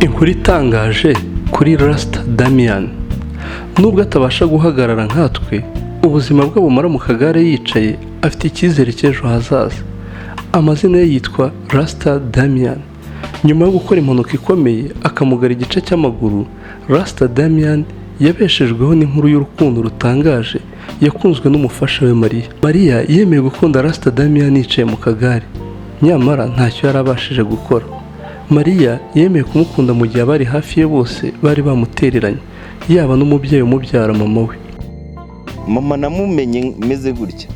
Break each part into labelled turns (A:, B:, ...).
A: Inkuru itangaje kuri Rasta Damian. Nubwo atabasha guhagarara nkatwe, ubuzima bwe bumara mu kagare yicaye, afite icyizere cy'ejo hazaza. Amazina ye yitwa Rasta Damian. Nyuma yo gukora impanuka ikomeye akamugara igice cy'amaguru, Rasta Damian yabeshejweho n'inkuru y'urukundo rutangaje yakunzwe n'umufasha we Maria. Maria yemeye gukunda Rasta Damian yicaye mu kagare, nyamara ntacyo yarabashije gukora. Maria yemeye kumukunda mu gihe abari hafi ye bose bari bamutereranye, yaba n'umubyeyi umubyara mama we.
B: Mama namumenye meze gutya,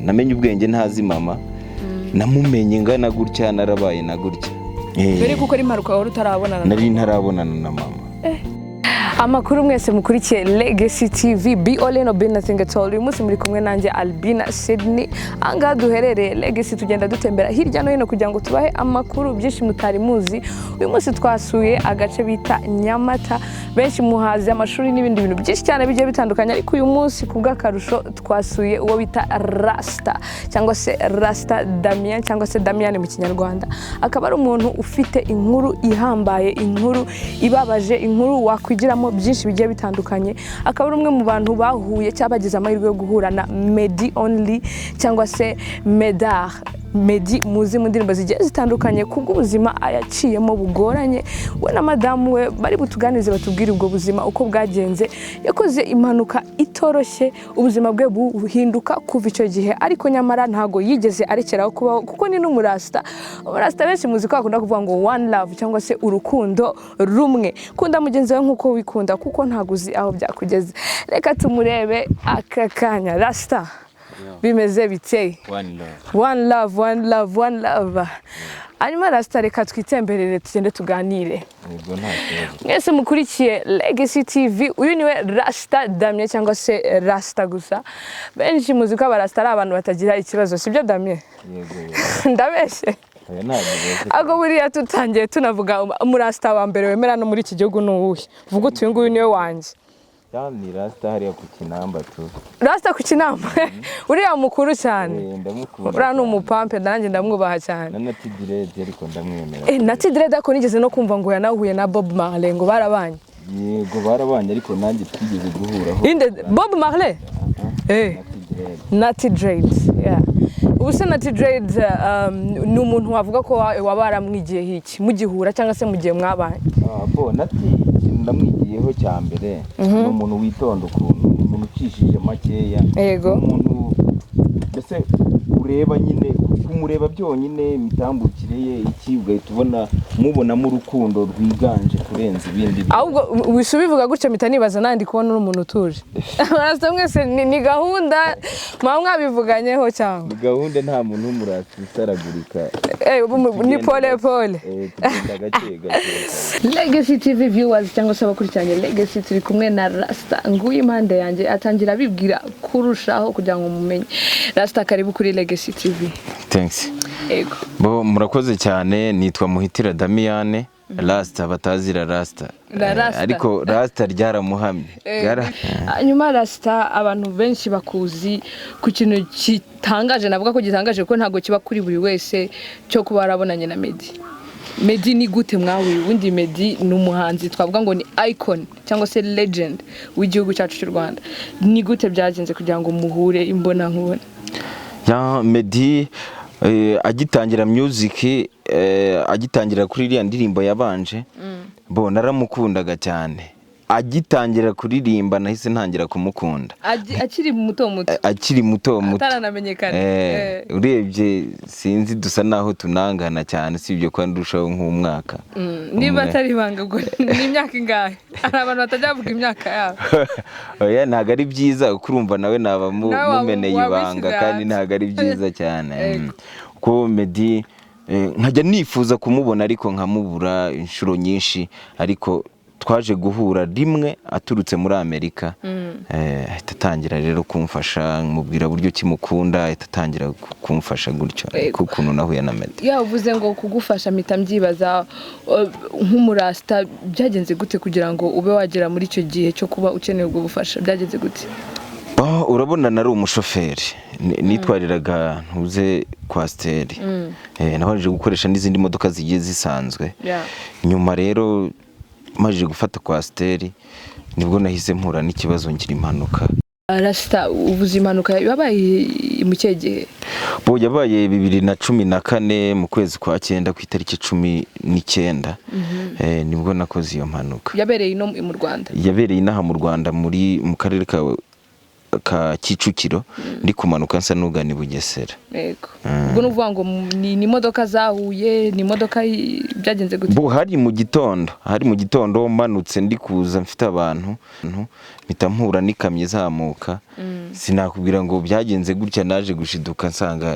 B: namenye ubwenge ntazi mama, namumenye ngana gutya, narabaye na gutya.
C: Mbere kuko ari impanuka wari utarabonana.
B: Nari ntarabonana na mama.
C: Amakuru mwese mukurikiye Legacy TV, be all in or be nothing at all. Uyu munsi muri kumwe nanjye Albina Sydney. Anga duherereye Legacy, tugenda dutembera hirya no hino kugira ngo tubahe amakuru byinshi mutari muzi. Uyu munsi twasuye agace bita Nyamata, benshi muhazi amashuri n'ibindi bintu byinshi cyane bigiye bitandukanye, ariko uyu munsi kubw'akarusho twasuye uwo bita Rasta cyangwa se Rasta Damian cyangwa se Damian mu Kinyarwanda. Akaba ari umuntu ufite inkuru ihambaye, inkuru ibabaje, inkuru wakwigiramo byinshi bigiye bitandukanye. Akaba ari umwe mu bantu bahuye cyabagize amahirwe yo guhura na Meddy only cyangwa se Meddy muzi mu ndirimbo zigiye zitandukanye kubw'ubuzima ayaciyemo bugoranye. We na madamu we bari butuganize batubwira ubwo buzima uko bwagenze. Yakoze impanuka itoroshye, ubuzima bwe buhinduka kuva icyo gihe, ariko nyamara ntago yigeze arekeraho kubaho kuko ni n'umurasta. Umurasta benshi muzi ko akunda kuvuga ngo one love cyangwa se urukundo rumwe. Kunda mugenzi wawe nkuko wikunda kuko ntago uzi aho byakugeze. Reka tumurebe aka kanya. Rasta, bimeze biteye? One love. Hanyuma Rasta, reka twitemberere tugende tuganire. Mwese mukurikiye Legacy TV, uyu niwe Rasta Damian cyangwa se Rasta gusa. Benshi muzi ko abarasta ari abantu batagira ikibazo, sibyo Damian? Yego. Ndabeshye. Ago buriya tutangiye tunavuga umurasta wa mbere wemera no muri iki gihugu n'uwuhe? Vuga uti uyu nguyu niwe wanjye.
B: Ni Rasta hariya ku Kinamba tu.
C: Rasta ku Kinamba? Uriya mukuru cyane.
B: Ndamukunda.
C: Uriya ni umupampe, nanjye ndamwubaha cyane.
B: Na Natty Dread ariko ndamwemera.
C: Natty Dread ako nigeze no kumva ngo yanahuye na Bob Marley ngo barabanye.
B: Yego barabanye ariko nanjye twigeze guhuraho.
C: Inde Bob Marley? Natty Dread. Yeah. Ubuse Natty Dread ni umuntu wavuga ko wabaramwigiye hiki mugihura cyangwa se mugiye mwabanye?
B: Natty ndamwigiyeho cyambere, no umuntu witonda ukuntu, umuntu ucishije makeya.
C: Yego.
B: Umuntu mbese ureba nyine kumureba byonyine imitambukire ye iki ugahita mubonamo urukundo rwiganje kurenza ibindi.
C: Ahubwo wisubivuga gutyo mpita nibaza nandi kubona n'umuntu utuje. Barasa mwese ni gahunda mwabivuganyeho cyangwa?
B: Ni gahunda, nta muntu umurasa isaragurika.
C: Ni pole. Legacy TV viewers cyangwa se abakurikiranye Legacy, turi kumwe na Rasta nguyu impande yanjye, atangira bibwira kurushaho kugira ngo mumenye. Rasta, karibu kuri Legacy TV.
B: Thanks.
C: Yego.
B: Murakoze cyane, nitwa Muhitira Damian. Rasta batazira Rasta. Ariko Rasta ryaramuhamye.
C: Nyuma Rasta abantu benshi bakuzi ku kintu kitangaje, navuga ko gitangaje ko ntago kiba kuri buri wese cyo kuba arabonanye na Meddy. Meddy ni gute mwawe? Ubundi Meddy ni umuhanzi twavuga ngo ni icon cyangwa se legend w'igihugu cyacu cy'u Rwanda. Ni gute byagenze kugira ngo muhure imbona nkubona?
B: Meddy agitangira music, agitangira kuri iriya ndirimbo yabanje, naramukundaga cyane. Agitangira kuririmba nahise ntangira kumukunda. Akiri muto.
C: Ataranamenyekana.
B: Urebye sinzi dusa naho tunangana cyane, sibyo ko ndushaho nk'umwaka.
C: Niba atari banga ngo ni imyaka ingahe? Ari abantu batajya bavuga imyaka yabo.
B: Oya, ntago ari byiza kurumva nawe naba mumeneye ibanga, kandi ntago ari byiza cyane. Ko Meddy nkajya nifuza kumubona ariko nkamubura inshuro nyinshi, ariko twaje guhura rimwe aturutse muri Amerika. Atatangira rero kumfasha, mubwira buryo kimukunda, atatangira kumfasha gutyo kukuntu nahuye na Meddy.
C: Uvuze ngo kugufasha mpita mbyibaza nk'umurasta, byagenze gute kugira ngo ube wagera muri icyo gihe cyo kuba ukeneye ubwo bufasha? Byagenze gute?
B: urabona nari umushoferi nitwariraga ntuze kwasteri nabaje gukoresha n'izindi modoka zigiye zisanzwe nyuma rero maje gufata kwasteri nibwo nahise mpura n'ikibazo ngira impanuka.
C: Rasta ubuzima impanuka yabaye mu cyege
B: bo yabaye 2014 mu kwezi kwa 9 ku itariki 19 nibwo nakoze iyo mpanuka.
C: Yabereye ino mu Rwanda?
B: Yabereye inaha mu Rwanda mu karere ka Kicukiro ndi kumanuka nsa n'ugana i Bugesera.
C: Yego. Ubwo nuvuga ngo ni imodoka zahuye, ni imodoka byagenze gute?
B: Bo hari mu gitondo manutse ndi kuza mfite abantu mpita mpura n'ikamye zamuka sinakubwira ngo byagenze gutya naje gushiduka nsanga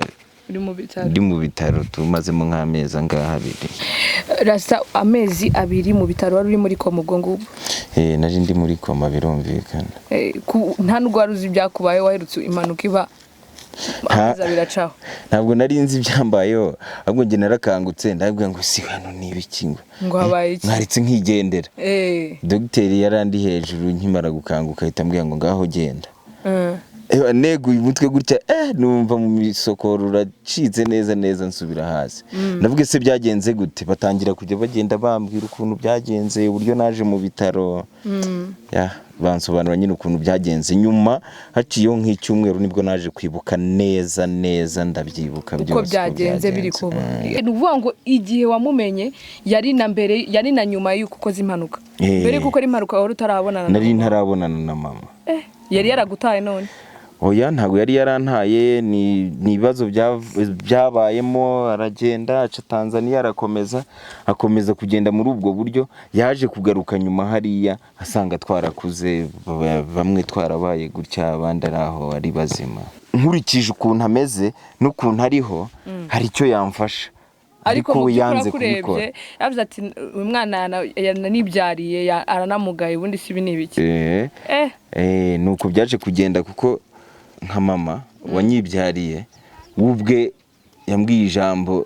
B: ndi mu bitaro tumazemo nk'amezi angaha 2.
C: Rasta amezi 2 mu bitaro wari uri muri koma ubwo ngubwo?
B: Nari ndi muri koma birumvikana.
C: Nta n'ugwaruzi byakubaye waherutse impanuka iba amazi biracaho?
B: Ntabwo nari nzi byambayeho ahubwo nge narakangutse ndabwira ngo si hano nibiki
C: ngo habaye iki
B: mwaritse nkigendera. Dogiteri yarandi hejuru nkimara gukanguka ahita ambwira ngo ngaho genda. Neguye umutwe gutya numva mu misokoro uracitse neza nsubira hasi. Navuga se byagenze gute batangira kujya bagenda bambwira ukuntu byagenze uburyo naje mu bitaro bansobanura nyine ukuntu byagenze nyuma haciyeho nk'icyumweru nibwo naje kwibuka neza ndabyibuka byose
C: uko byagenze biri kuba. Nuvuga ngo igihe wamumenye yari na mbere yari na nyuma y'uko ukoze impanuka? Mbere kuko ari impanuka wari utarabonana?
B: Nari ntarabonana na mama.
C: Yari yaragutaye none?
B: Oya ntabwo yari yarantaye ni ibibazo byabayemo aragenda aca Tanzania akomeza kugenda muri ubwo buryo yaje kugaruka nyuma hariya asanga twarakuze bamwe twarabaye gutya abandi araho ari bazima. Nkurikije ukuntu ameze n'ukuntu ariho hari icyo yamfasha ariko yanze kubikora.
C: Yavuze ati umwana yananibyariye aranamugaye ubundi sibi nibiki.
B: Nuko byaje kugenda kuko nka mama wanyibyariye ubwe yambwiye ijambo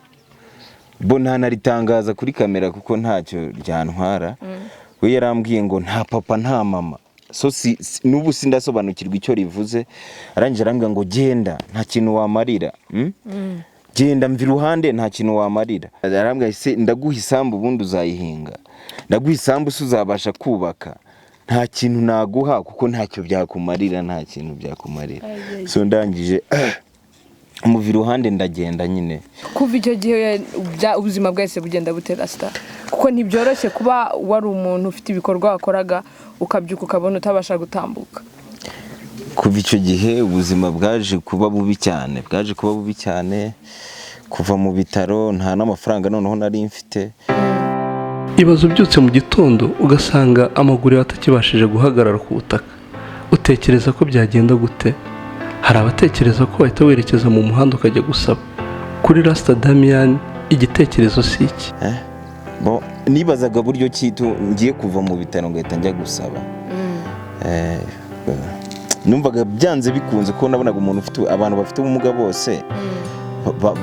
B: bo ntanaritangaza kuri kamera kuko ntacyo ryantwara. We yarambwiye ngo nta papa nta mama so nubu sindasobanukirwa icyo rivuze. Arangije arambwira ngo genda nta kintu wamarira genda mvi ruhande nta kintu wamarira. Arambwira se ndaguha isambu ubundi uzayihinga, ndaguha isambu uzabasha kubaka, nta kintu naguha kuko ntacyo byakumarira nta kintu byakumarira. So ndangije muvi ruhande ndagenda nyine.
C: Kuva icyo gihe ubuzima bwese bugenda butera Rasta kuko ntibyoroshye kuba wari umuntu ufite ibikorwa wakoraga ukabyuka ukabona utabasha gutambuka.
B: Kuva icyo gihe ubuzima bwaje kuba bubi cyane kuva mu bitaro nta n'amafaranga noneho nari mfite.
A: Ibazo byutse mu gitondo ugasanga amaguru atakibashije guhagarara ku butaka, utekereza ko byagenda gute? Hari abatekereza ko wahita werekeza mu muhanda ukajya gusaba. Kuri Rasta Damian igitekerezo si iki?
B: Nibazaga buryo kitu ngiye kuva mu bitaro ngahita njya gusaba. Numvaga byanze bikunze ko nabonaga umuntu ufite abantu bafite ubumuga bose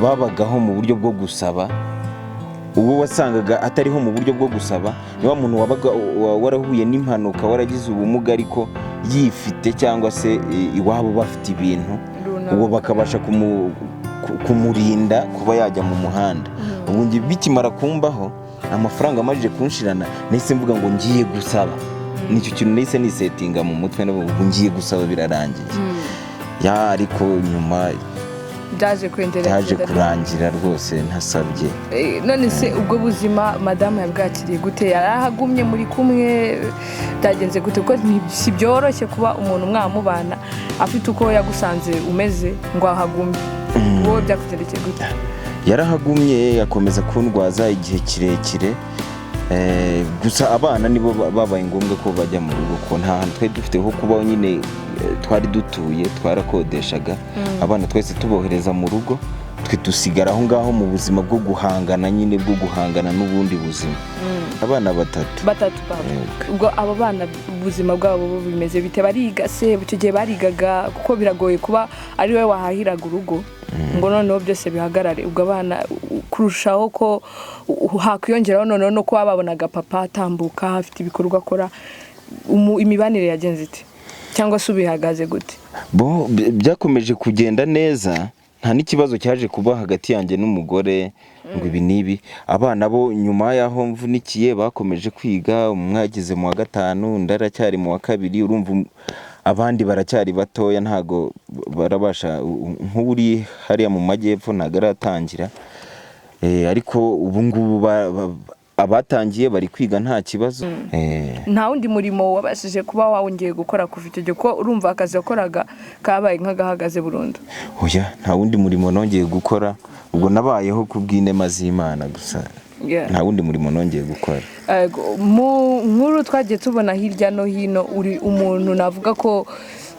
B: babagaho mu buryo bwo gusaba. Uwo wasangaga atariho mu buryo bwo gusaba niwa muntu wabaga warahuye n'impanuka waragize ubumuga ariko yifite cyangwa se iwabo bafite ibintu uwo bakabasha kumurinda kuba yajya mu muhanda. Ubu ngi bikimara kumbaho amafaranga amajije kunshirana nahise mvuga ngo ngiye gusaba. Nicyo kintu nahise nisetinga mu mutwe n'ubu ngiye gusaba birarangiye. Ariko nyuma byaje kurangira rwose ntasabye.
C: None se ubwo buzima madame yabwakiriye gute? Yarahagumye muri kumwe byagenze gute? Kuko si byoroshye kuba umuntu mwamubana afite uko yagusanze umeze ngo ahagumye. Wowe byakugendekeye gute?
B: Yarahagumye yakomeza kundwaza igihe kirekire. Gusa abana nibo babaye ngombwa ko bajya mu rugo ko nta hantu twari dufite ho kubaho nyine twari dutuye twarakodeshaga. Abana twese tubohereza mu rugo twe dusigara aho ngaho mu buzima bwo guhangana nyine bwo guhangana n'ubundi buzima. Abana batatu
C: baba. Ubwo abo bana ubuzima bwabo bimeze bite? Bariga se icyo gihe barigaga kuko biragoye kuba ari we wahahiraga urugo ngo noneho byose bihagarare. Ubwo abana kurushaho ko hakwiyongeraho noneho no kuba babonaga papa atambuka afite ibikorwa akora, imibanire yagenze ite cyangwa se ubihagaze gute?
B: Bo byakomeje kugenda neza, nta n'ikibazo cyaje kuba hagati yanjye n'umugore ngo ibi nibi. Abana bo nyuma yaho mvunikiye bakomeje kwiga, umwageze mu wa gatanu, ndaracyari mu wa kabiri. Urumva abandi baracyari batoya, ntago barabasha, nk'uri hariya mu majyepfo ntago aratangira. Ariko ubu ngubu abatangiye bari kwiga nta kibazo.
C: Nta wundi murimo wabashije kuba wawongeye gukora kuva icyo gihe, ko urumva akazi yakoraga kabaye nk'agahagaze burundu?
B: Oya, nta wundi murimo nongeye gukora, ubwo nabayeho kubw'inema z'Imana gusa. Nta wundi murimo nongeye gukora.
C: Mu nkuru twagiye tubona hirya no hino, uri umuntu navuga ko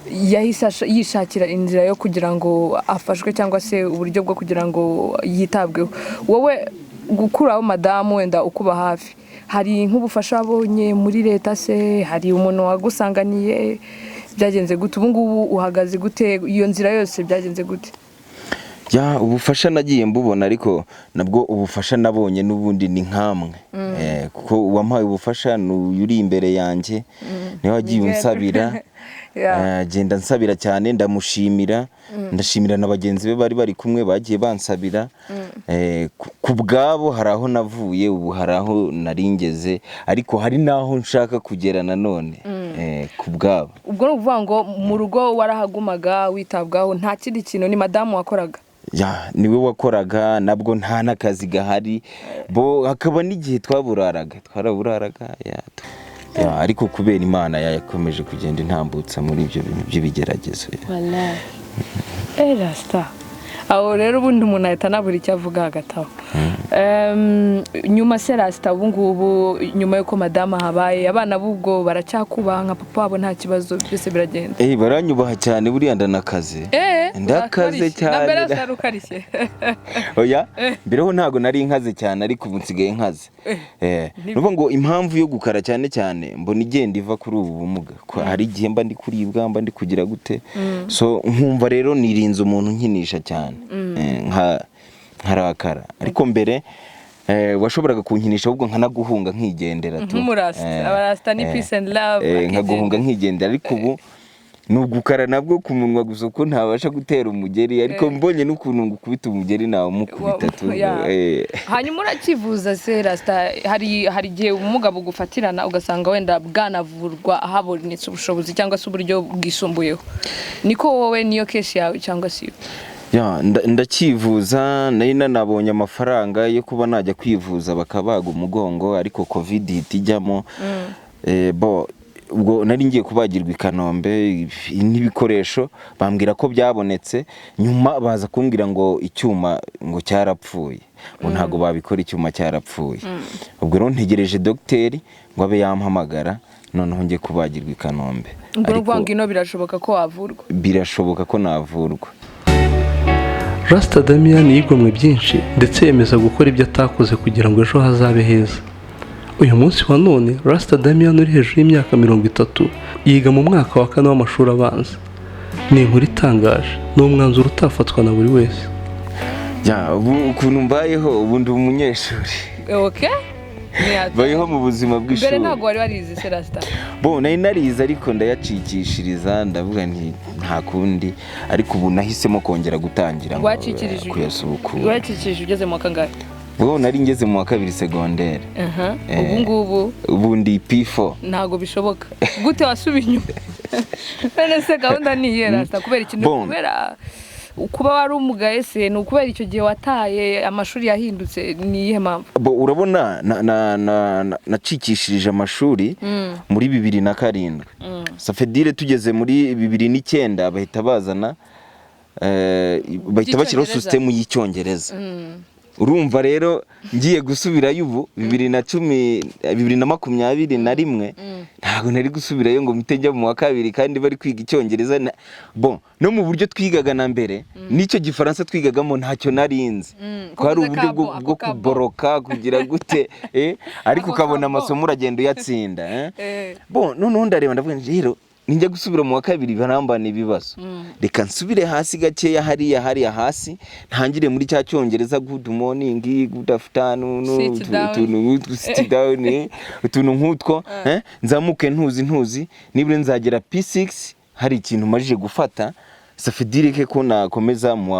C: yahise yishakira inzira yo kugira ngo afashwe cyangwa se uburyo bwo kugira ngo yitabweho. Wowe gukuraho madamu wenda ukuba hafi, hari nk'ubufasha wabonye muri leta se? Hari umuntu wagusanganiye? Byagenze gute? Ubu ngubu uhagaze gute? Iyo nzira yose byagenze gute?
B: Ubufasha nagiye mbubona, ariko nabwo ubufasha nabonye n'ubundi ni nkamwe. Kuko uwampaye ubufasha uri imbere yanjye niwe wagiye unsabira. Genda nsabira cyane, ndamushimira, ndashimira na bagenzi be bari bari kumwe bagiye bansabira. Ku bwabo hari aho navuye, ubu hari aho naringeze, ariko hari naho nshaka kugera nanone. Ku bwabo. Ubwo
C: ni ukuvuga ngo mu rugo warahagumaga witabwaho, nta kindi kintu, ni madamu wakoraga?
B: Niwe wakoraga, nabwo nta n'akazi gahari. Bo hakaba n'igihe twaraburaga. Ariko kubera Imana yakomeje kugenda intambutsa muri ibyo bintu by'ibigeragezo.
C: Rasta aho rero ubundi umuntu ahita anabura icyo avuga hagati aho. Nyuma se Rasta, ubu ngubu nyuma yuko madamu habaye, abana b'ubwo baracyakubaha nka papa wabo, nta kibazo, byose biragenda?
B: Baranyubaha cyane, buriya ndanakaze. Ndakaze cyane.
C: Nambere sarukarishye.
B: Oya, mbereho ntago nari nkaze cyane, ariko ubu nsigaye nkaze. Nuvuga ngo impamvu yo gukara cyane cyane mbona igenda iva kuri ubu bumuga. Hari igihe mba ndi kuribwa, mba ndi kugira gute. So nkumva rero nirinze umuntu nkinisha cyane. Nkarakara. Ariko mbere washoboraga kunkinisha, ahubwo nkanaguhunga nkigendera tu.
C: Nk'umurasta, abarasta ni peace and love.
B: Nkaguhunga nkigendera, ariko ubu nugukara nabwo ku munwa gusa, ko ntabasha gutera umugeri, ariko mbonye n'ukuntu ngukubita umugeri nawe mukubita tu.
C: Hanyuma urakivuza se Rasta, hari igihe umugabo gufatirana ugasanga wenda bwanavurwa ahabonetse ubushobozi cyangwa se uburyo bwisumbuyeho, niko wowe niyo case yawe cyangwa se?
B: Ndakivuza, nari nanabonye amafaranga yo kuba najya kwivuza bakabaga umugongo, ariko covid itijyamo. Ubwo nari ngiye kubagirwa i Kanombe n'ibikoresho, bambwira ko byabonetse, nyuma baza kumbwira ngo icyuma ngo cyarapfuye, ngo ntago babikora, icyuma cyarapfuye. Ubwo rero ntegereje dogiteri ngo abe yampamagara, noneho ngiye kubagirwa i Kanombe.
C: Ubwo rwanga ino birashoboka ko wavurwa?
B: Birashoboka ko navurwa.
A: Rasta Damian yigomwe byinshi, ndetse yemeza gukora ibyo atakoze kugira ngo ejo hazabe heza. Uyu munsi wa none Rasta Damian uri hejuru y'imyaka 30 yiga mu mwaka wa 4 w'amashuri abanza. Ni inkuru itangaje, ni umwanzuro utafatwa na buri wese.
B: Ukuntu mbayeho, ubu ndi umunyeshuri. Bayeho mu buzima bw'ishuri.
C: Mbere ntabwo wari warize se Rasta?
B: Nari narize, ariko ndayacikishiriza, ndavuga nti nta kundi, ariko ubu nahisemo kongera gutangira kuyasubukura.
C: Wacikirije ugeze mu kangahe?
B: Nari ngeze mu wa 2 secondaire. Ubu ndi P4.
C: Ntago bishoboka. Gute wasubiye inyuma? None se gahunda ni iye Rasta, kubera ikintu, kubera kuba wari umugaye se, ni ukubera icyo gihe wataye amashuri yahindutse, ni iyihe mpamvu?
B: Urabona nacikishirije amashuri muri 2007. Safedire tugeze muri 2009 bahita bazana bahita bashyiraho system y'icyongereza. Urumva rero ngiye gusubirayo ubu 2021 ntago nari gusubirayo ngo mpite mu wa 2 kandi bari kwiga icyongereza. No mu buryo twigaga na mbere n'icyo gifaransa twigagamo ntacyo narinzi, ko hari uburyo bwo kuboroka kugira gute, ariko ukabona amasomo uragenda uyatsinda. Noneho ndareba ndavuga rero ninjya gusubira mu wa 2 barambana ibibazo, reka nsubire hasi gakeya, hariya hasi ntangire muri cya cyongereza, good morning, good afternoon, sit down, utuntu nk'utwo, nzamuke ntuzi nibure nzagera P6, hari ikintu majije gufata safedirike ko nakomeza mu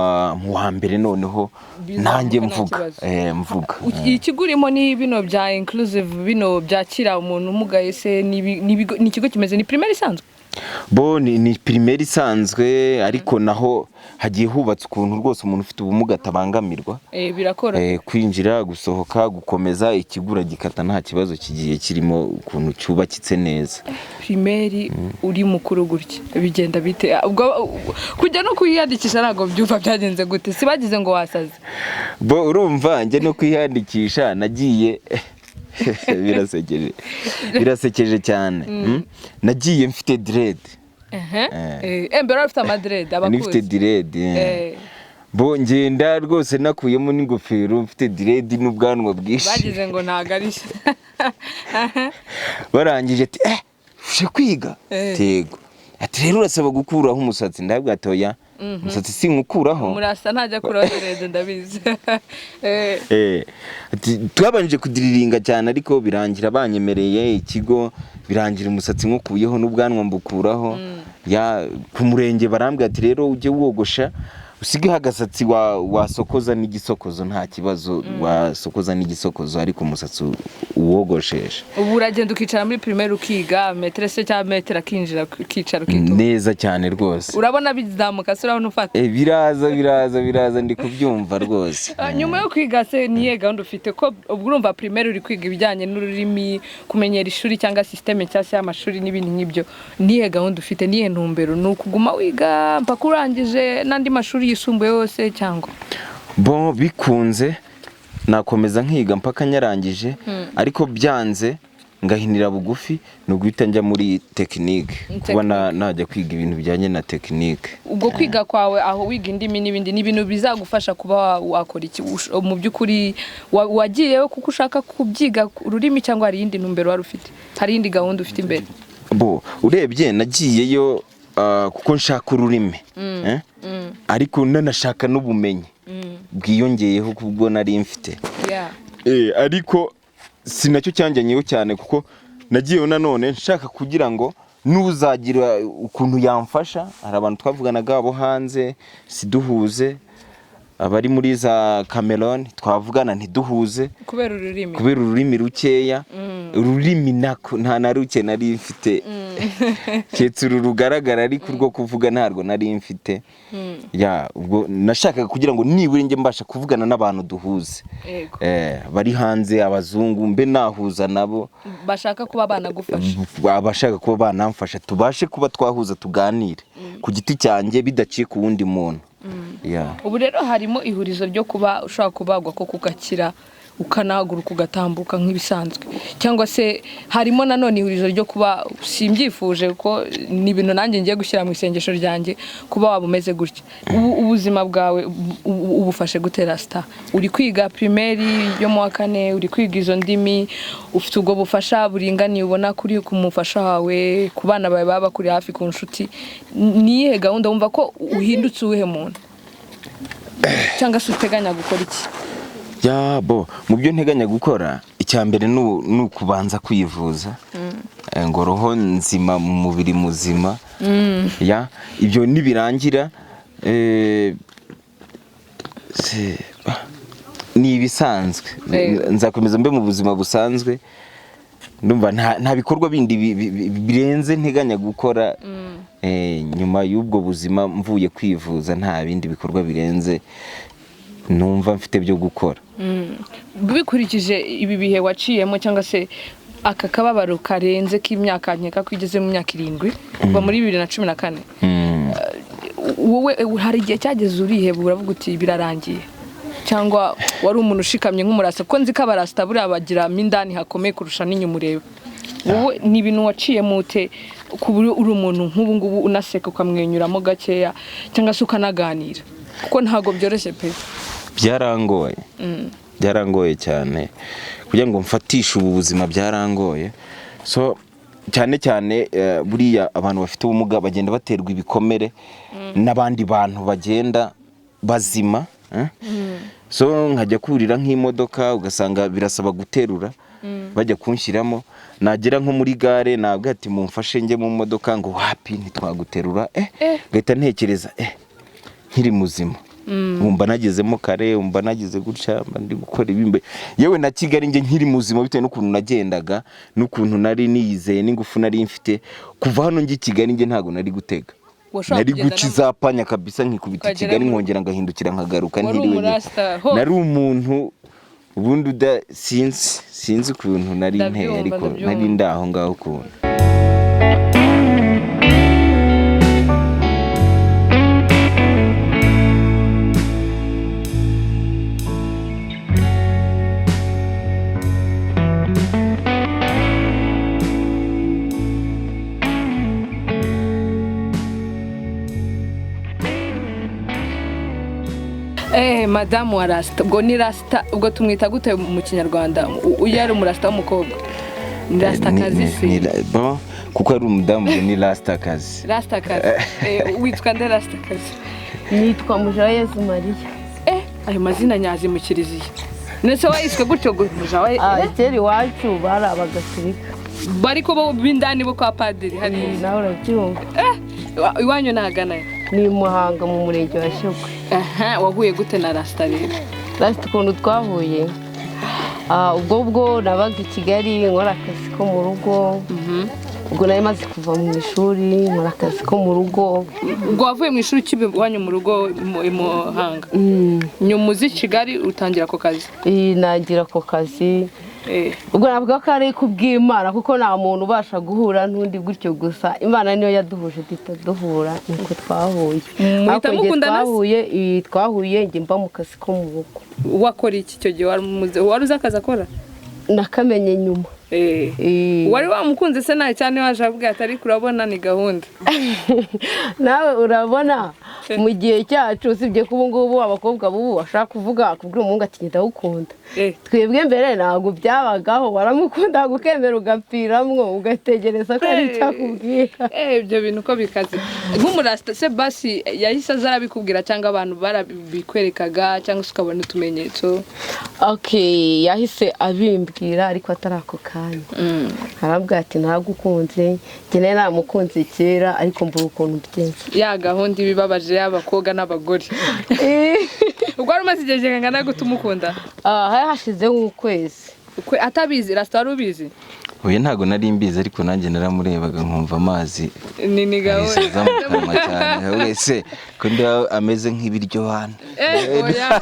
B: wa mbere noneho nanjye mvuga
C: ikigurimo ni bino bya inclusive bino byakira umuntu umugaye se ni ikigo kimeze ni primaire isanzwe
B: bo ni primaire isanzwe ariko naho hagiye hubatse ukuntu rwose umuntu ufite ubumuga atabangamirwa
C: birakora
B: kwinjira gusohoka gukomeza ikigura gikata nta kibazo kigiye kirimo ukuntu cyubakitse neza
C: primaire uri mukuru gutya bigenda bite ubwo kujya no kwiyandikisha ntago byumva byagenze gute sibagize ngo wasaze
B: bo urumva njye no kwiyandikisha nagiye birasekeje cyane nagiye mfite dread
C: mbere ufite amadread abakuze
B: nifite dread bo ngenda rwose nakuyemo n'ingofero mfite dread n'ubwanwa bwinshi
C: bagize ngo ntagarisha
B: barangije ati uje kwiga tego ati rero urasaba gukuraho umusatsi ndabwo atoya umusatsi sinkukuraho
C: murasa ntajya kuraho dread ndabizi
B: twabanje kudiriringa cyane ariko birangira banyemereye ikigo birangira umusatsi nkukuyeho n'ubwanwa mbukuraho ku murenge barambwira ati rero ujye wogosha usige hagasatsi wasokoza n'igisokozo nta kibazo wasokoza n'igisokozo ariko umusatsi uwogoshesha
C: ubu uragenda ukicara muri primaire ukiga metre se cyangwa metre akinjira ukicara ukito
B: neza cyane rwose
C: urabona bizamuka se urabona ufata
B: biraza ndi kubyumva rwose
C: nyuma yo kwiga se niye gahunda ufite ko ubwo urumva primaire uri kwiga ibijyanye n'ururimi kumenyera ishuri cyangwa systeme cyangwa y'amashuri n'ibindi nk'ibyo niye gahunda ufite niye ntumbero n'ukuguma wiga mpaka urangije n'andi mashuri yisumbuye yose cyangwa
B: bo bikunze nakomeza nkiga mpaka nyarangije ariko byanze ngahinira bugufi no guhita njya muri technique kuba najya kwiga ibintu bijyanye na technique
C: ubwo kwiga kwawe aho wiga indimi n'ibindi n'ibintu bizagufasha kuba wakora iki mu by'ukuri wagiyeyo kuko ushaka kubyiga ururimi cyangwa hari iyindi ntumbero wari ufite hari indi gahunda ufite imbere
B: bo urebye nagiyeyo kuko nshaka ururimi ariko nanashaka n'ubumenyi bwiyongeyeho kubwo nari mfite ariko sinacyo cyanjyanyeho cyane kuko nagiyeho nanone nshaka kugira ngo nuzagira ukuntu yamfasha hari abantu twavuganaga abo hanze siduhuze abari muri za Cameroon twavugana ntiduhuze
C: kubera
B: ururimi rukeya ururimi nako nta na ruke nari mfite cyetse rugaragara ariko urwo kuvuga ntarwo nari mfite ubwo nashakaga kugira ngo nibure nge mbasha kuvugana n'abantu duhuze bari hanze abazungu mbe nahuza nabo
C: bashaka kuba banagufasha
B: abashaka kuba banamfasha tubashe kuba twahuza tuganire ku giti cyanjye bidaciye ku wundi muntu
C: ubu rero harimo ihurizo ryo kuba ushaka kubagwa ko kugakira ukanahaguruka ugatambuka nk'ibisanzwe cyangwa se harimo nanone ihurizo ryo kuba simbyifuje ko ni ibintu nanjye ngiye gushyira mu isengesho ryanjye kuba waba umeze gutya ubuzima bwawe ubufashe gutera star uri kwiga primaire yo mu wa 4 uri kwiga izo ndimi ufite ubwo bufasha buringaniye ubona kuri kumufasha wawe ku bana bawe baba kuri hafi ku nshuti niye gahunda wumva ko uhindutse uwe muntu cyangwa se uteganya gukora iki
B: bo mu byo nteganya gukora icyambere nukubanza kwivuza ngo roho nzima mu mubiri muzima ibyo nibirangira ni ibisanzwe nzakomeza mbe mu buzima busanzwe ndumva nta bikorwa bindi birenze nteganya gukora nyuma y'ubwo buzima mvuye kwivuza nta bindi bikorwa birenze numva mfite byo gukora
C: bikurikije ibi bihe waciyemo cyangwa se aka kababaro karenze k'imyaka nkeka kwigeze mu myaka 7 kuva muri 2014 wowe hari igihe cyageze urihebura uravuga uti birarangiye cyangwa wari umuntu ushikamye nk'umurasa ko nzi ko abarasta buri abagira mindani hakomeye kurusha n'inyuma ureba wowe ni ibintu waciyemo ute kuburi uri umuntu nk'ubu ngubu unaseka ukamwenyuramo gakeya cyangwa se ukanaganira kuko ntago byoroshye pe
B: byarangoye cyane kugira ngo mfatishe ubu buzima byarangoye so cyane buriya abantu bafite ubumuga bagenda baterwa ibikomere n'abandi bantu bagenda bazima so nkajya kurira nk'imodoka ugasanga birasaba guterura bajya kunshyiramo nagera nko muri gare nabwo ati mumfashe njye mu modoka ngo wapi ntitwaguterura gahita ntekereza nkiri muzima umva nagezemo kare umva nagize gutya ndi gukora ibimbe yewe na Kigali nge nkiri muzima bitewe n'ukuntu nagendaga n'ukuntu nari niyizeye n'ingufu nari mfite kuva hano ngi Kigali nge ntago nari gutega nari gucizapanya kabisa nkikubita Kigali nkongera ngahindukira nkagaruka ntiriwe nari umuntu ubundi sinzi ukuntu nari nteye ariko nari ndaho ngaho ukuntu
C: madamu wa rasta ubwo ni rasta ubwo tumwita gute mu kinyarwanda uyu ari umurasta w'umukobwa ni rasta kazi se
B: kuko ari umudamu ni rasta kazi
C: witwa nde rasta kazi
D: nitwa Mujayezu Mariya
C: ayo mazina nyazi mu kiriziya nese wayiswe gutyo Mujaye
D: kera iwacu bari abagatolika
C: bariko bo bindani bo kwa padiri hani
D: nawe urabyumva
C: iwanyu nagana
D: ni Muhanga mu murenge wa Shyogwe
C: wahuye gute na rasta rero
D: rasta ukuntu twahuye ubwo nabaga i Kigali nkora akazi ko mu rugo ubwo nari maze kuva mu ishuri nkora akazi ko mu rugo
C: ubwo wavuye mu ishuri kiwanyu mu rugo i Muhanga nyuma uzi Kigali utangira ako kazi
D: nagira ako kazi ubwo navuga ko ari kubw'Imana kuko nta muntu ubasha guhura n'undi gutyo gusa Imana niyo yaduhuje duhura nuko twahuye twahuye njye mba mu kazi ko mu rugo
C: wakora iki cyo gihe wari uzi akazi akora
D: nakamenye nyuma
C: wari wamukunze se nawe cyane waje abwira atari kurabona ni gahunda
D: nawe urabona mu gihe cyacu usibye ko ubu ngubu abakobwa bubu bashaka kuvuga kubwira umuhungu ati ndagukunda twebwe mbere ntabwo byabagaho waramukunda gukemera ugapfiramwo ugategereza ko ari cyakubwira
C: ibyo bintu ko bikaze nk'umurasta se basi yahise azarabikubwira cyangwa abantu barabikwerekaga cyangwa se ukabona utumenyetso
D: yahise abimbwira ariko atari ako kanya arambwira ati ntagukunze njye nari namukunze kera ariko mbura ukuntu byenze
C: ya gahunda ibibabaje y'abakobwa n'abagore ubwo ari umaze igihe kingana gute umukunda
D: hashize nk'ukwezi
C: atabizi rasta wari ubizi
B: oya ntago nari mbizi ariko nanjye naramurebaga nkumva amazi
C: ni gahunda
B: mu kanwa cyane wese ko ameze nk'ibiryo hano
C: oya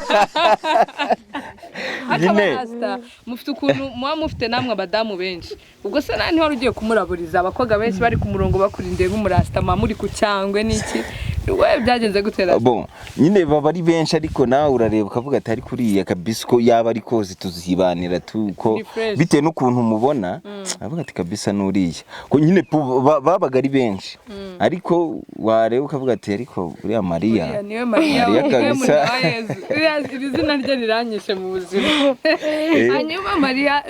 C: Rasta mufite ukuntu muba mufite namwe abadamu benshi ubwo se nani wari ugiye kumuraburiza abakobwa benshi bari ku murongo bakurindiye nk'umurasta muri ku cyangwe n'iki we byagenze gutera
B: nyine baba ari benshi ariko nawe urareba ukavuga ati ari kuriya kabisa ko yaba ari koze tuzibanira tuko bitewe n'ukuntu mubona avuga ati kabisa n'uriya ko nyine babaga ari benshi ariko wareba ukavuga ati ariko uriya Mariya
C: niwe Mariya kabisa izina rye riranyishe mu buzima hanyuma Mariya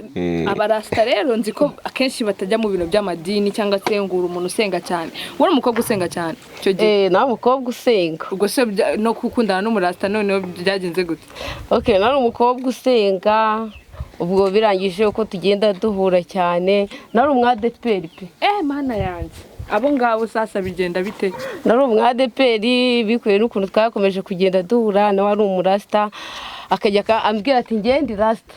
C: abarasta rero nzi ko akenshi batajya mu bintu by'amadini cyangwa se ngura umuntu usenga cyane wari umukobwa usenga cyane cyo gihe
D: nawe umukobwa usenga
C: ubwo se no gukundana n'umurasta noneho byagenze gute
D: nari umukobwa usenga ubwo birangije uko tugenda duhura cyane nari umwadeperi pe
C: mana yanjye abo ngabo sasa bigenda bite
D: nari umwadeperi bikuye n'ukuntu twakomeje kugenda duhura nawe ari umurasta akajya ambwira ati ngende rasta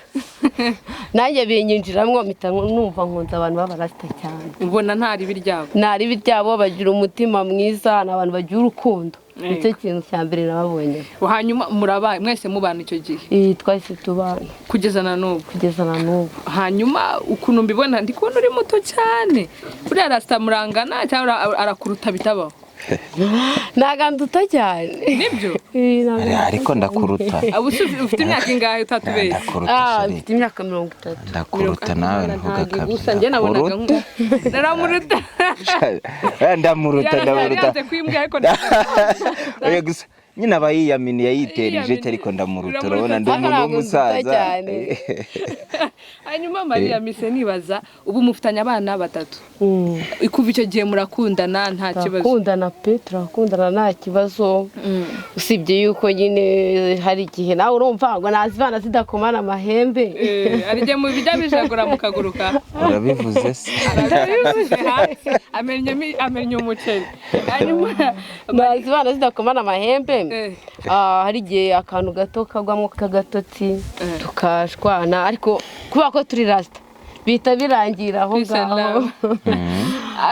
D: nanjye binyinjiramwo mpita numva nkunze abantu b'abarasta cyane
C: ubona ntari biryabo
D: bagira umutima mwiza n'abantu bagira urukundo nicyo kintu cya mbere nababonye
C: hanyuma murabaye mwese mubana icyo gihe
D: twahise tubana
C: kugeza na n'ubu hanyuma ukuntu mbibona ndi kubona uri muto cyane buriya rasta murangana cyangwa arakuruta bitabaho
D: ntago nduta cyane
C: nibyo
B: ariko ndakuruta
C: ufite imyaka ingahe utatubeshye
D: mfite imyaka 30
B: ndakuruta nawe ntuga kabisa
C: gusa njye nabonaga
B: ndamuruta
C: yanze kwimbwa ariko
B: oya gusa nyine aba yiyaminiye yitereje ariko ndamuruta urabona ndi umuntu w'umusaza
C: hanyuma Mariya mise nibaza ubu mufitanye abana 3 ikuva icyo gihe murakundana nta kibazo
D: turakundana pe turakundana nta kibazo usibye yuko nyine hari igihe nawe urumva ngo nazivana zidakomana amahembe
C: arije mu bijya bijagura mukaguruka
B: urabivuze se
C: amenye umuceri hanyuma
D: nazivana zidakomana amahembe hari igihe akantu gato kagwamo kagatotsi tukashwana ariko kuba ko turi rasta bita birangira aho ngaho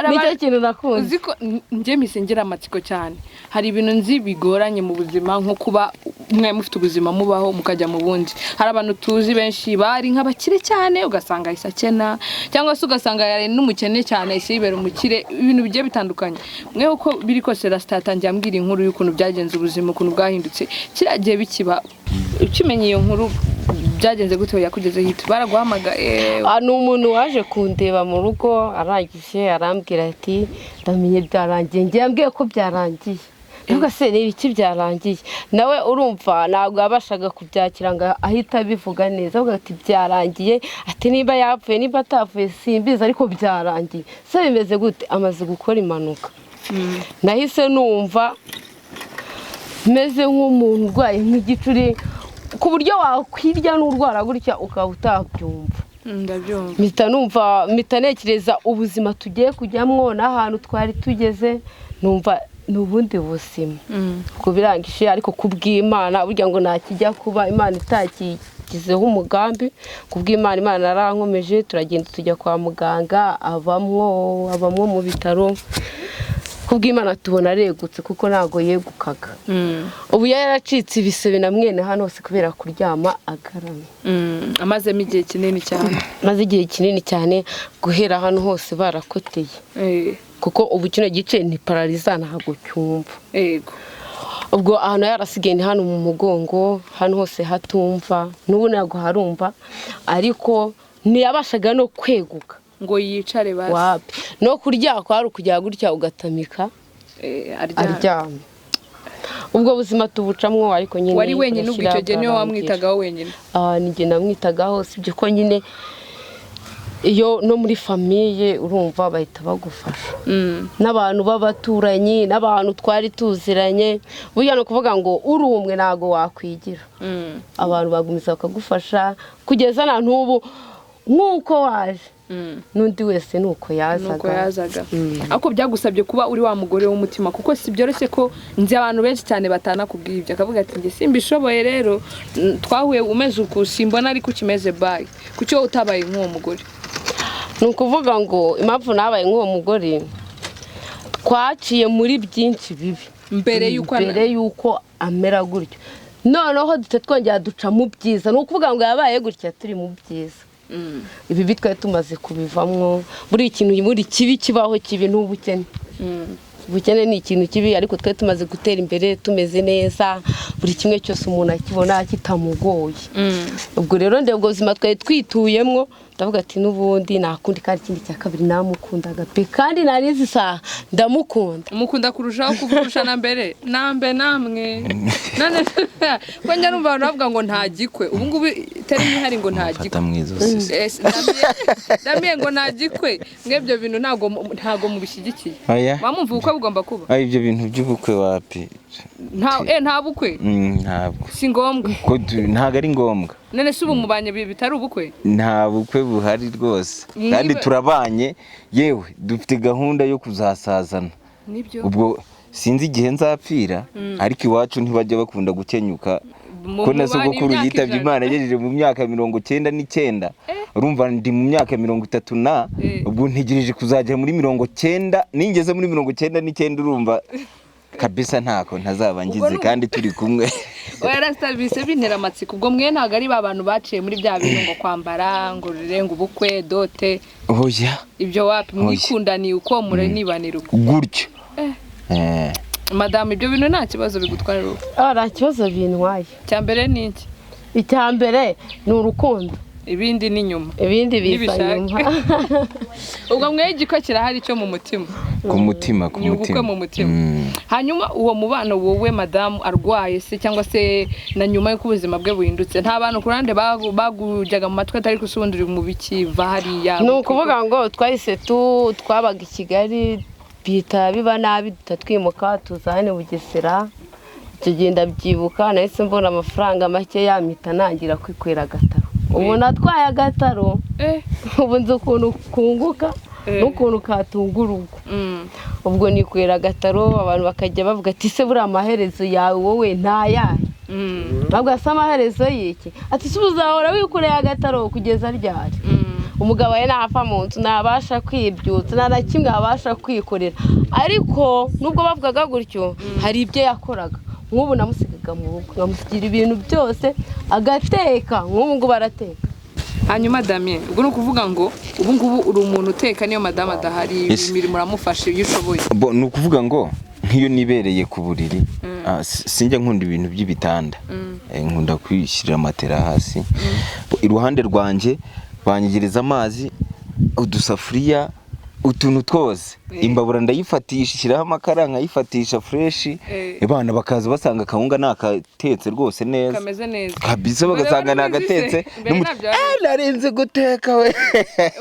D: nicyo kintu nakunze
C: uziko nje misengera amatsiko cyane hari ibintu nzi bigoranye mu buzima nko kuba mwe mufite ubuzima mubaho mukajya mu bundi hari abantu tuzi benshi bari nk'abakire cyane ugasanga isakena cyangwa se ugasanga yari n'umukene cyane isibera umukire ibintu bigiye bitandukanye mwe uko biri kose rasta yatangiye ambwira inkuru y'ukuntu byagenze ubuzima ukuntu bwahindutse kiragiye bikiba ukimenye iyo nkuru byagenze gute yakugeze hit baraguhamagaye
D: ni umuntu waje kundeba mu rugo arangije arambwira ati ndamenye byarangiye ngiye ambwiye ko byarangiye nubwo se ni iki byarangiye nawe urumva ntabwo yabashaga kubyakira ngo ahita bivuga neza avuga ati byarangiye ati niba yapfuye niba atavuye simbizi ariko byarangiye se bimeze gute amaze gukora impanuka nahise numva meze nk'umuntu urwaye nk'igicuri ku buryo wakwirya n'urwara gutya ukaba utabyumva
C: ndabyumva
D: mpita ntekereza ubuzima tugiye kujyamwo n'ahantu twari tugeze numva n'ubundi buzima ubwo birangije ariko kubw'Imana burya ngo nakijya kuba Imana itakigizeho umugambi kubw'Imana Imana yarankomeje turagenda tujya kwa muganga abamwo mu bitaro kubw'Imana tubona aregutse kuko ntago yegukaga ubu yaracitse ibisebe na mwene hano hose kubera kuryama agaramye
C: amazemo igihe kinini cyane
D: maze igihe kinini cyane guhera hano hose barakoteye kuko ubu kino gice ni paraliza ntago cyumva
C: yego
D: ubwo ahantu yarasigaye ni hano mu mugongo hano hose hatumva n'ubu ntago harumva ariko ntiyabashaga no kweguka
C: ngo yicare basi
D: wapi no kurya kwari kujya gutya ugatamika aryamye ubwo buzima tubucamwo ariko nyine
C: wari wenyine ubwo icyo gihe niyo wamwitagaho wenyine
D: nige namwitagaho sibyo ko nyine iyo no muri famiye urumva bahita bagufasha n'abantu b'abaturanyi n'abantu twari tuziranye burya no kuvuga ngo uri umwe nago wakwigira abantu bagumiza bakagufasha kugeza na ntubu nkuko waje n'undi wese nuko yazaga
C: ako byagusabye kuba uri wa mugore w'umutima kuko si byoroshye ko nzi abantu benshi cyane batana kubw'ibyo akavuga ati nge simbishoboye rero twahuye umeze uko simbona ariko kimeze bayi kuki wowe utabaye nk'uwo mugore
D: nukuvuga ngo impamvu nabaye nk'uwo mugore twaciye muri byinshi bibi
C: mbere
D: yuko amera gutyo noneho twongera duca mu byiza nukuvuga ngo yabaye gutya turi mu byiza ibi bitwaye tumaze kubivamwo buri ikintu muri kibi kibaho kibi n'ubukene ubukene ni ikintu kibi ariko twe tumaze gutera imbere tumeze neza buri kimwe cyose umuntu akibona kitamugoye ubwo rero ndebwo buzima twaye twituyemwo ndavuga ati n'ubundi nakundi kandi ikindi cya kabiri namukundaga pe kandi narizi saha ndamukunda
C: umukunda kurushaho kuvurusha na mbere nambe namwe none ko njya numva bavuga ngo nta gikwe ubu ngubu tari hari ngo nta gikwe ndamiye ngo nta gikwe mwebyo bintu ntago mubishyigikiye bamumva uko bugomba kuba
B: ibyo bintu by'ubukwe wapi
C: nta bukwe
B: ntabwo
C: si ngombwa
B: ntago ari ngombwa
C: none se ubu mubanye bitari ubukwe
B: nta bukwe buhari rwose kandi turabanye yewe dufite gahunda yo kuzasazana ubwo sinzi igihe nzapfira ariko iwacu ntibajya bakunda gukenyuka ko na sogokuru yitabye Imana yagejeje mu myaka 99 urumva ndi mu myaka 30 ubwo ntegereje kuzajya muri 90 ningeze muri 99 urumva kabisa ntako ntazaba ngize kandi turi kumwe
C: warastabise bintera amatsiko ubwo mwe ntago ari babantu baciye muri bya bintu ngo kwambara ngo rirenga ubukwe dote
B: oya
C: ibyo wapi mwikundaniye uko mure nibanira uko
B: gutyo
C: madame ibyo bintu nta kibazo bigutwara uko
D: nta kibazo bintwaye
C: cyambere ni iki
D: icyambere ni urukundo
C: ibindi ni nyuma
D: ibindi bisa nyuma
C: ubwo mwe igiko kirahari cyo mu mutima
B: ku mutima
C: nyubuke mu mutima. Hanyuma uwo mubano wowe madamu arwaye se cyangwa se na nyuma y'uko ubuzima bwe buhindutse nta bantu kurande bagujyaga mu matwi atari kusubundira mu biki hariya.
D: Ni ukuvuga ngo twahise twabaga i Kigali bita biba nabi tutatwimuka tuzane Bugesera. Icyo gihe ndabyibuka nahise mbona amafaranga make yamita nangira kwikwera agataro. Ubu natwaye agataro ubu nzi ukuntu kunguka n'ukuntu katunga urugo. Ubwo nikwera agataro abantu bakajya bavuga ati se buriya amaherezo yawe wowe ntayahe. Ntabwo asa amaherezo y'iki ati se uzahora wikoreye agataro kugeza ryari. Umugabo we nafa mu nzu nabasha kwibyutsa nta na kimwe abasha kwikorera ariko nubwo bavugaga gutyo hari ibyo yakoraga. Nk'ubu namusigaga mu rugo nkamusigira ibintu byose agateka nk'ubu ngo barateka.
C: Hanyuma Damien ubwo nukuvuga ngo ubu ngubu uri umuntu uteka niyo madama adahari imirimo uramufasha iyo ushoboye.
B: Ni ukuvuga ngo nk'iyo nibereye ku buriri sinjya nkunda ibintu by'ibitanda nkunda kwishyirira matera hasi. Iruhande rwanjye banyegereza amazi udusafuriya utuntu twose imbabura ndayifatisha ishyiraho amakara nkayifatisha fresh abana bakaza basanga kawunga nakatetse rwose neza
C: kameze neza
B: kabisa bagasanga nagatetse narinze guteka we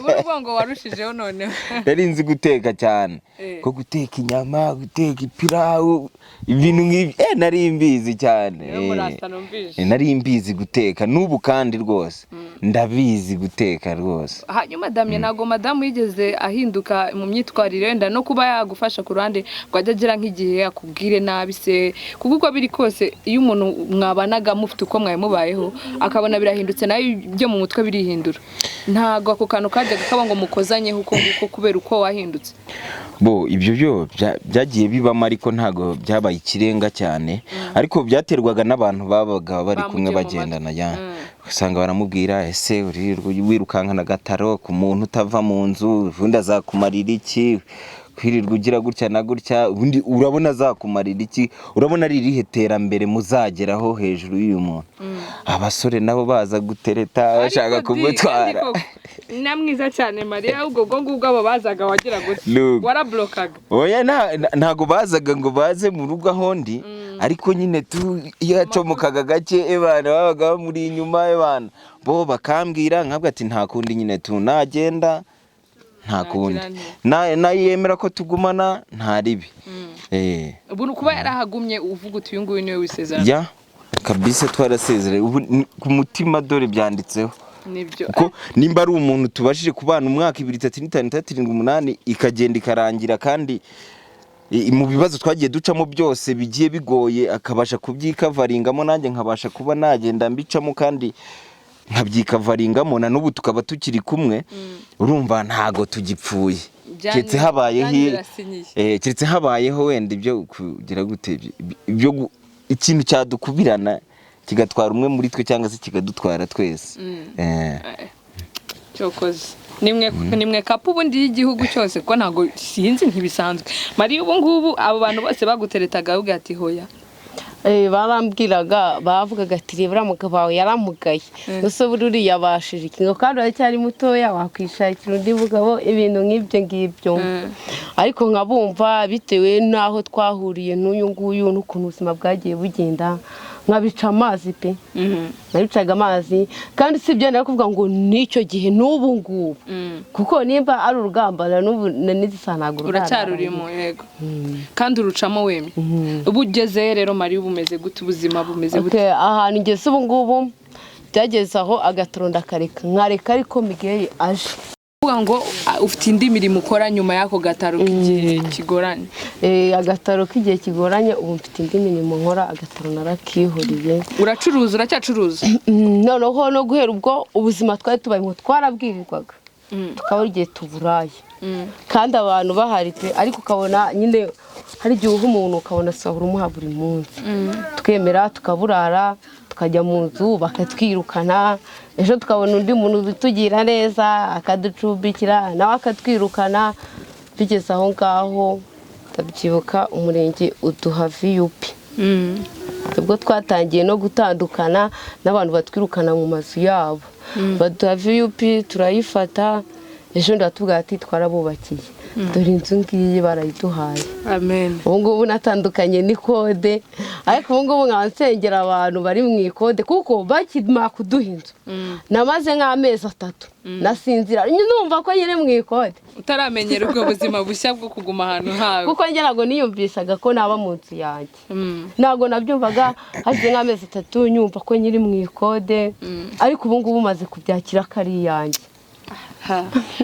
C: ubu ngo warushijeho none
B: narinze guteka cyane ko guteka inyama guteka ipirawu ibintu nk'ibi nari mbizi cyane nari mbizi guteka n'ubu kandi rwose ndabizi guteka rwose.
C: Hanyuma Damien nago madamu yigeze ahinduka mu myitwarire wenda no kuba yagufasha ku ruhande rwajyagira nk'igihe akubwire nabi se kuko uko biri kose iyo umuntu mwabanaga mufite uko mwayimubayeho akabona birahindutse nayo byo mu mutwe birihindura ntago ako kantu kajyaga kaba ngo mukozanye uko nguko kubera uko wahindutse.
B: Ibyo byo byagiye bibamo ariko ntago byabaye ikirenga cyane ariko byaterwaga n'abantu babaga bari kumwe bagendana usanga baramubwira ese wirukankana gataro ku muntu utava mu nzu ubundi azakumarira iki kwirirwa ugira gutya na gutya ubundi urabona azakumarira iki urabona ari irihe terambere muzageraho hejuru y'uyu muntu. Abasore nabo baza gutereta bashaka kumutwara
C: namwiza cyane Maria ubwo ngubwo abo bazaga wagira gutya warablokaga.
B: Oya ntago bazaga ngo baze mu rugo ahondi ariko nyine yacomokaga gake ebana babaga muri inyuma ebana bo bakambwira nkabwa ati nta kundi nyine nagenda nta kundi nayemera ko tugumana nta ribi.
C: Ubu kuba yarahagumye uvuga uti uyu nguyu niwe wisezerana
B: kabisa twarasezeranye ku mutima dore byanditseho
C: nibyo
B: ko nimba ari umuntu tubashije kubana umwaka 2 3 4 5 6 7 8 ikagenda ikarangira kandi mu bibazo twagiye ducamo byose bigiye bigoye akabasha kubyikavaringamo nanjye nkabasha kuba nagenda mbicamo kandi nkabyikavaringamo na n'ubu tukaba tukiri kumwe urumva ntago tugipfuye keretse habayeho wenda ibyo kugira gute ibyo ikintu cyadukubirana kigatwara umwe muri twe cyangwa se kikadutwara twese.
C: Cyokoze nimwe kapu ubundi y'igihugu cyose ko ntago sinzi ntibisanzwe Maria ubu ngubu abo bantu bose baguteretaga uga ati hoya
D: barambwiraga bavugaga ati rebura mugabo wawe yaramugaye gusa bururi yabashije ikingo kandi aracyari mutoya wakwishakira undi mugabo ibintu nk'ibyo ngibyo ariko nkabumva bitewe naho twahuriye n'uyu nguyu n'ukuntu ubuzima bwagiye bugenda nkabica amazi pe nabicaga amazi kandi sibyo nari kuvuga ngo nicyo gihe n'ubu ngubu kuko nimba ari urugamba n'ubu n'izisanagura
C: uracyarurimo yego kandi urucamo wemye ubugeze rero Maria bumeze gute ubuzima bumeze gute
D: ahantu ngeze ubu ngubu byageze aho agatoronda kareka nkareka ariko Miguel aje
C: kuvuga ngo ufite indi mirimo ukora nyuma yako gataro k'igihe kigoranye
D: agataro k'igihe kigoranye ubu mfite indi mirimo nkora agataro narakihuriye.
C: Uracuruza uracyacuruza
D: noneho no guhera ubwo ubuzima twari tubayemo twarabwirirwaga tukaba igihe tuburaye kandi abantu bahari pe ariko ukabona nyine hari igihe umuntu ukabona sahura umuha buri munsi twemera tukaburara tukajya mu nzu bakatwirukana ejo tukabona undi muntu tugira neza akaducumbikira nawe akatwirukana bigeze aho ngaho tabyibuka umurenge uduha VIP ubwo twatangiye no gutandukana n'abantu batwirukana mu mazu yabo baduha VIP turayifata ejo ndatubwira ati twarabubakiye dore inzu ngiyi barayiduhaye
C: amen.
D: ubu ngubu natandukanye n'ikode ariko ubu ngubu nkaba abantu bari mu ikode kuko bakimara kuduha inzu namaze nk'amezi 3 nasinzira numva ko nyine mu ikode
C: utaramenyera ubwo buzima bushya bwo kuguma ahantu hawe
D: kuko ngira niyumvishaga ko naba mu nzu yanjye ntago nabyumvaga hagiye nk'amezi 3 nyumva ko nyiri mu ikode ariko ubu ngubu maze kubyakira kari yanjye.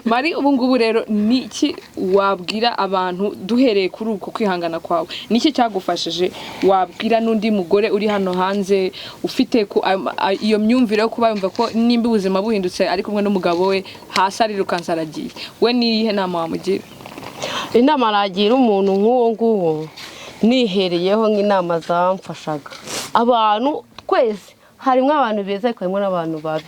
C: Mari ubu ngubu rero niki wabwira abantu duhereye kuri uko kwihangana kwawe niki cyagufashije wabwira n'undi mugore uri hano hanze ufite iyo myumvire yo kuba yumva ko nimba ubuzima buhindutse ari kumwe n'umugabo we hasi ari rukansaragiye we niyihe nama wamugira?
D: Inama nagira umuntu nk'uwo nguwo nihereyeho nk'inama zamfashaga abantu twese harimo abantu beza ariko harimo n'abantu babi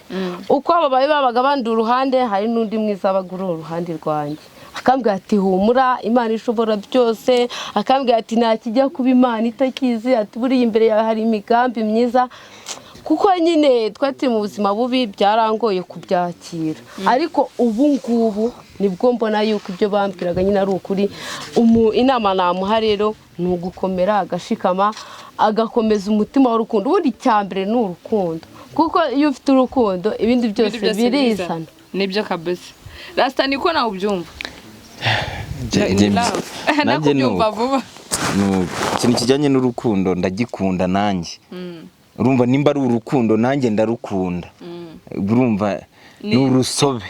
D: uko ababaye babaga bandi uruhande hari n'undi mwiza bagura uruhande rwanjye akambwira ati humura Imana ishobora byose akambwira ati nakijya kuba Imana itakizi ati buri imbere yawe hari imigambi myiza kuko nyine twati mu buzima bubi byarangoye kubyakira ariko ubu ngubu nibwo mbona yuko ibyo bambwiraga nyine ari ukuri inama namuha rero ni ugukomera agashikama agakomeza umutima w'urukundo ubundi cyambere ni urukundo kuko iyo ufite urukundo ibindi byose birizana
C: nibyo kabisa rasta niko nawe ubyumva
B: nanjye nubyumva vuba ikintu kijyanye n'urukundo ndagikunda nanjye urumva nimba ari urukundo nanjye ndarukunda urumva ni urusobe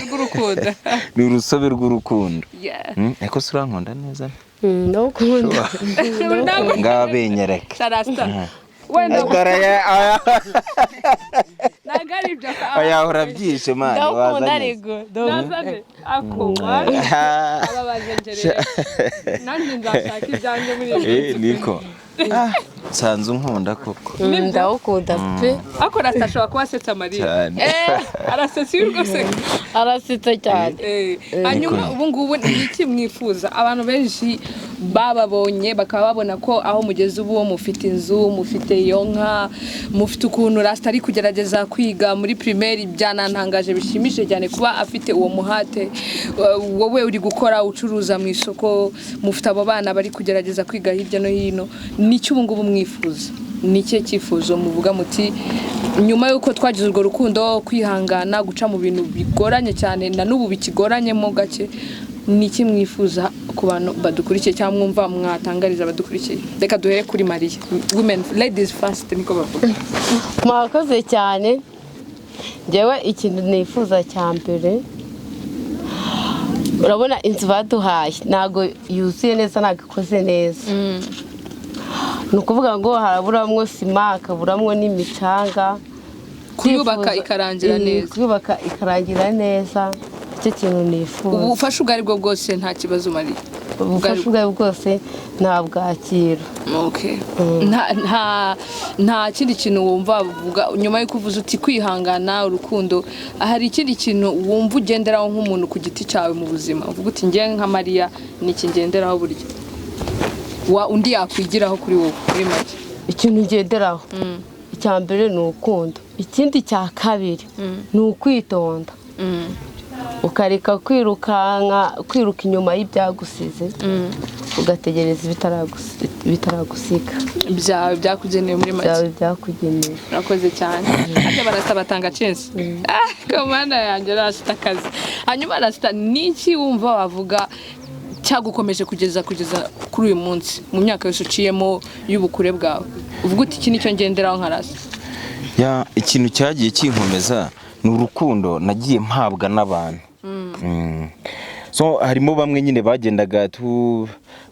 C: rw'urukundo
B: ni urusobe rw'urukundo ariko se urankunda neza
D: ndakunda
B: ngabenyereke
C: sarasta wenda nagaribyo
B: ayahora byishe mani
D: wazanye
C: nazane akoma ababaje ngerere nanjye nzashaka ibyanjye muri
B: niko sanzu nkunda koko
D: ndawukunda pe
C: ako rastashobora kuba asetsa Maria arasetsa rwose
D: arasetsa cyane
C: hanyuma ubu ngubu niki mwifuza abantu benshi bababonye bakaba babona ko aho mugeze ubu mufite inzu mufite iyo nka mufite ukuntu rasta ari kugerageza kwiga muri primaire byanantangaje bishimishije cyane kuba afite uwo muhate wowe uri gukora ucuruza mu isoko mufite abo bana bari kugerageza kwiga hirya no hino niki ubu ngubu mwifuza niki cyifuzo muvuga muti nyuma yuko twagize urwo rukundo kwihangana guca mu bintu bigoranye cyane na n'ubu bikigoranyemo gake niki mwifuza ku bantu badukurikiye cyangwa mwumva mwatangariza badukurikiye reka duhere kuri Maria women ladies first niko bavuga
D: mwakoze cyane njyewe ikintu nifuza cya mbere urabona inzu baduhaye ntago yuzuye neza ntago ikoze neza ni ukuvuga ngo haraburamwo sima akaburamwo n'imicanga
C: kuyubaka ikarangira neza
D: kuyubaka ikarangira neza icyo kintu nifuza
C: ubufasha ubwo aribwo bwose nta kibazo Maria
D: ubufasha ubwo bwose ntabwakira
C: okay nta kindi kintu wumva uvuga nyuma yo kuvuza uti kwihangana urukundo hari ikindi kintu wumva ugenderaho nk'umuntu ku giti cyawe mu buzima uvuga uti ngiye nka Maria niki ngenderaho buryo undi yakwigiraho kuri wowe muri make
D: ikintu ngenderaho icya mbere ni urukundo ikindi cya kabiri ni ukwitonda ukareka kwiruka inyuma y'ibyagusize ugategereza bitaragusiga
C: byakugeneye muri make
D: byakugeneye
C: urakoze cyane ajya barasaba tanga chance komanda yanjye rasta akazi hanyuma rasta niki wumva wavuga cyagukomeje kugeza kuri uyu munsi mu myaka yose uciyemo y'ubukure bwawe uvuga uti iki nicyo ngenderaho nka rasta
B: ikintu cyagiye kinkomeza ni urukundo nagiye mpabwa n'abantu so harimo bamwe nyine bagendaga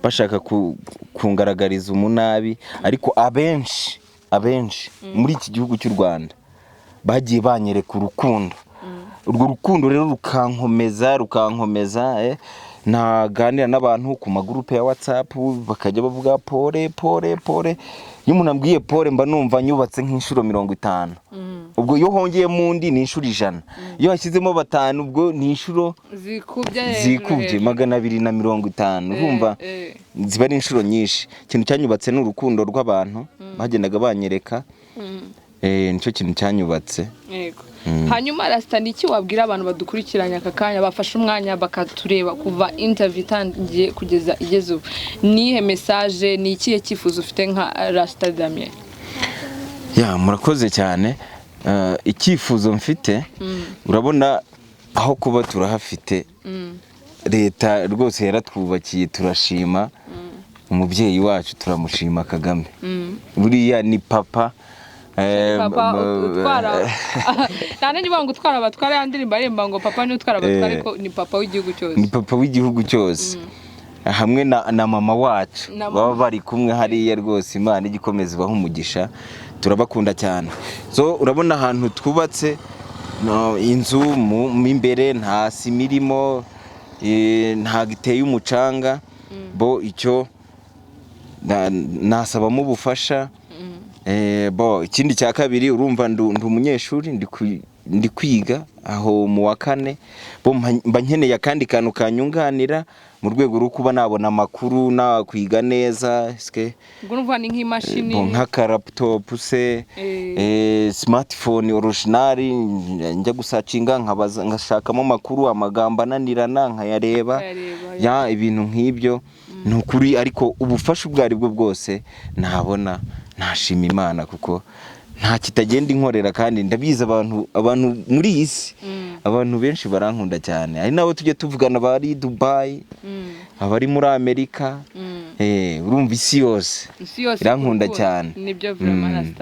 B: bashaka kungaragariza umunabi ariko abenshi muri iki gihugu cy'u Rwanda bagiye banyereka urukundo urwo rukundo rero rukankomeza naganira n'abantu ku magurupe ya WhatsApp bakajya bavuga pore iyo umuntu ambwiye pore mba numva nyubatse nk'inshuro 50 ubwo iyo hongeye mundi ni inshuro 100 iyo hashyizemo 5 ubwo ni inshuro zikubye 250 urumva ziba ari inshuro nyinshi ikintu cyanyubatse n'urukundo rw'abantu bagendaga banyereka nicyo kintu cyanyubatse
C: yego hanyuma Rasta niki wabwira abantu badukurikiranye aka kanya bafashe umwanya bakatureba kuva interview itangiye kugeza igeze ubu nihe message ni ikihe cyifuzo ufite nka Rasta Damien?
B: Murakoze cyane. Icyifuzo mfite urabona aho kuba turahafite leta rwose yaratwubakiye turashima umubyeyi wacu turamushima Kagame buriya ni papa
C: utwara nane niba ngo utwara abatwara yandirimba aremba ngo papa ni utwara abatwara ariko ni papa w'igihugu cyose,
B: ni papa w'igihugu cyose hamwe na mama wacu baba bari kumwe hariya rwose Imana igikomeza baho umugisha turabakunda cyane. So urabona ahantu twubatse inzu mu imbere nta simirimo nta giteye umucanga bo icyo nasabamo ubufasha. Bo ikindi cya kabiri urumva ndi umunyeshuri ndi kwiga aho mu wa kane bo mba nkeneye akandi kantu kanyunganira mu rwego rwo kuba nabona amakuru nakwiga neza
C: ubwo numva ni nk'imashini
B: nka laptop se smartphone original njya gusacinga nkabaza ngashakamo amakuru amagambo ananirana nkayareba ibintu nk'ibyo nukuri. Ariko ubufasha ubwo ari bwo bwose nabona nashima Imana kuko nta kitagenda inkorera kandi ndabiza abantu muri iyi si abantu benshi barankunda cyane. Ari nabo tujye tuvugana bari Dubai abari muri Amerika urumva isi yose irankunda cyane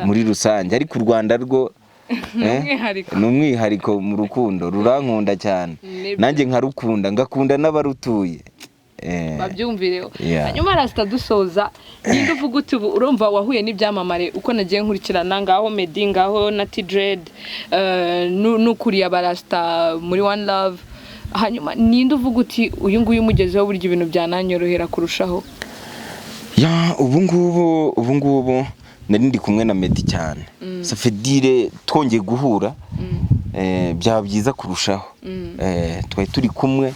B: muri rusange. Ariko u Rwanda rwo n'umwihariko mu rukundo rurankunda cyane nanjye nkarukunda ngakunda n'abarutuye
C: babyumvireho. Hanyuma Rasta dusoza ninde uvuga uti urumva wahuye n'ibyamamare uko nagiye nkurikirana ngaho Meddy ngaho Natty Dread n'ukuri abarasta muri One Love, hanyuma ninde uvuga uti uyu nguyu umugezeho burya ibintu byananyorohera kurushaho?
B: Ubu ngubu nari ndi kumwe na Meddy cyane safedire twongeye guhura byaba byiza kurushaho. Twari turi kumwe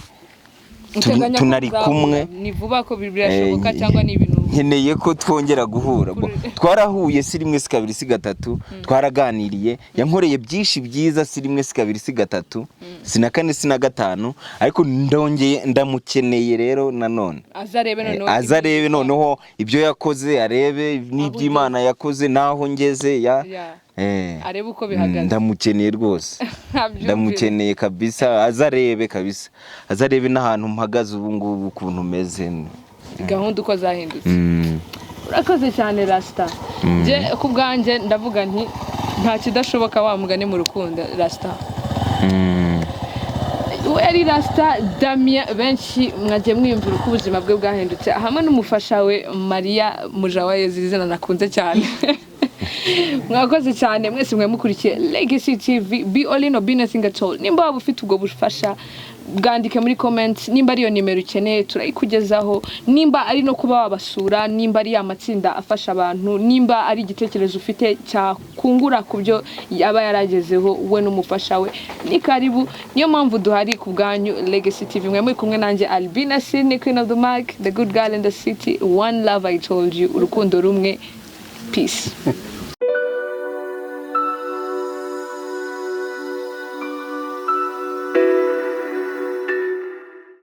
B: tunari kumwe
C: ni vuba ko birashoboka cyangwa ni ibintu
B: nkeneye ko twongera guhura. Twarahuye si rimwe si kabiri si gatatu twaraganiriye yankoreye byinshi byiza si rimwe si kabiri si gatatu si na kane si na gatanu ariko ndongeye ndamukeneye rero nanone azarebe noneho ibyo yakoze arebe n'iby'Imana yakoze naho ngeze
C: arebe uko bihagaze.
B: Ndamukeneye rwose ndamukeneye kabisa azarebe n'ahantu mpagaze ubu ngubu ukuntu meze
C: gahunda uko zahindutse. Urakoze cyane Rasta. Je kubwanjye ndavuga nti nta kidashoboka wa mugani mu rukundo Rasta. Ari Rasta Damien benshi mwagiye mwiyumvira uko ubuzima bwe bwahindutse hamwe n'umufasha we Maria Mujawaye zizana nakunze cyane. Mwakoze cyane mwese mwe mukurikiye Legacy TV be all in or be nothing at all. Nimba waba ufite ubwo bufasha bwandike muri comments, nimba ari yo nimero ukeneye turayikugezaho, nimba ari no kuba wabasura, nimba ari amatsinda afasha abantu, nimba ari igitekerezo ufite cya kungura kubyo yaba yaragezeho we n'umufasha we ni karibu. Niyo mpamvu duhari ku bwanyu Legacy TV mwe muri kumwe nanjye Albina Sydney Queen of the Mic, the good girl in the city, one love I told you, urukundo rumwe, peace.